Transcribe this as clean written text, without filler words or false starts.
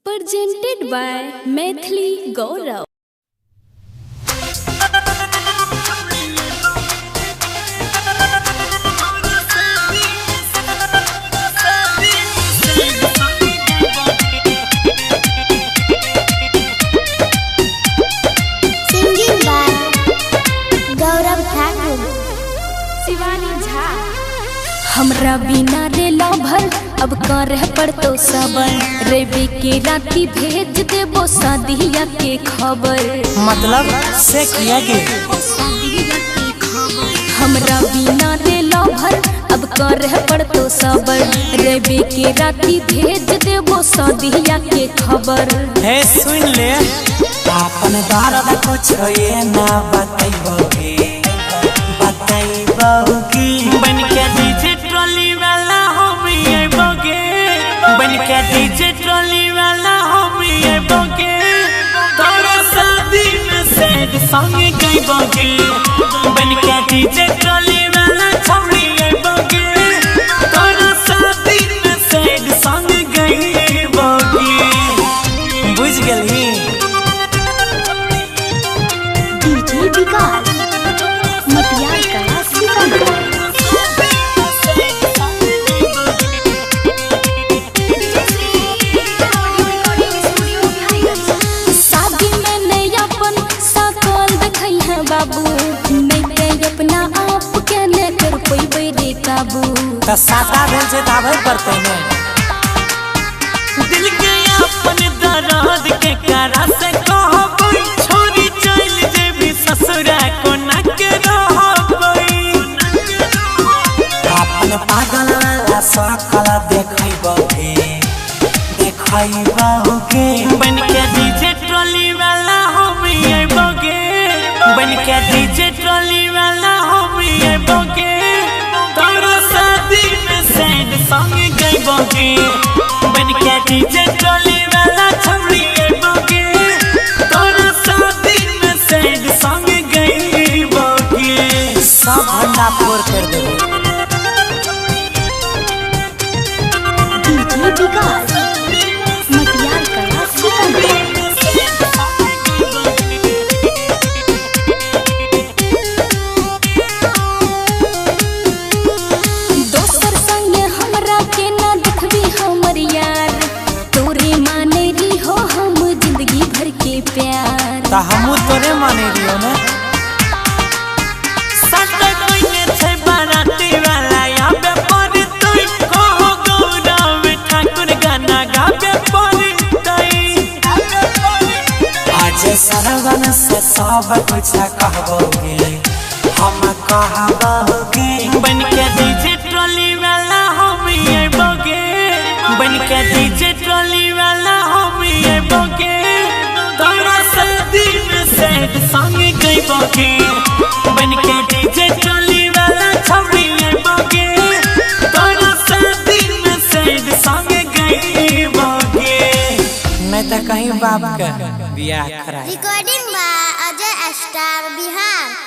Presented by Maithili Gaurav. Singing by Gaurav Thakur. Shivani Jha. हमरा बिना रे लभर अब कर पड़तो सबर रेबे के राती भेज देबो शादिया के खबर। मतलब से किया गे हमरा बिना रे लभर अब कर पड़तो सबर रेबे के राती भेज देबो शादिया के खबर। हे सुन ले अपन दर्द कुछ ये ना बताइबोगे बन के डीजे ट्रॉली वाला हम आइबोगे बन के डीजे ट्रॉली वाला हम आइबोगे तोरा शादी में सैड सॉन्ग गाइबोगे बन के डीजे ट्रॉली वाला छौड़ी आइबोगे तोरा शादी में सैड सॉन्ग गाइबोगे बुझ गेली DJ विकास मटियार कला सीतामढ़ी। शादी में नहीं अपन सकल देखई है बाबू नहीं ते अपना आप के ले कर पैबे रे काबू। त साता भेल से दावे करते ने दिल के अपन दर्द के करा से कहबै छोरी चल जेबी ससुरा को ना के रहबै अपन पागल वाला सकल देखैबोगे बन के डीजे ट्रॉली वाला हम आइबोगे बन के डीजे ट्रॉली वाला हम आइबोगे तोरा शादी में सैड सॉन्ग गाइबोगे बन के डीजे ट्रॉली वाला छौड़ी आइबोगे तोरा शादी में सैड सॉन्ग गाइबोगे सब भंडा फोड़ कर देबो। DJ विकास मटियार कला सीतामढ़ी। दोसर संगे हमरा के ना देखबी हमर यार तोरे माने री हो हम जिंदगी भर के प्यार। ता हमू तोरे माने रियो ने सट कोइने छै बाराती वाला आबे पर तोई कहो गौरव ठाकुर गाना गाबे पर तोई आज सरवन से सब कुछ कहबोगे हम कहबोगे बन के डीजे ट्रॉली वाला हम आइबोगे बन के डीजे ट्रॉली वाला हम आइबोगे तोरा शादी में सैड सॉन्ग गाइबोगे बन के डीजे ट्रॉली वाला छौड़ी आइबोगे तोरा शादी में सैड सॉन्ग गाइबोगे मैं तो कहीं बाप का बियाह करा Recording by Ajay Star Bihar।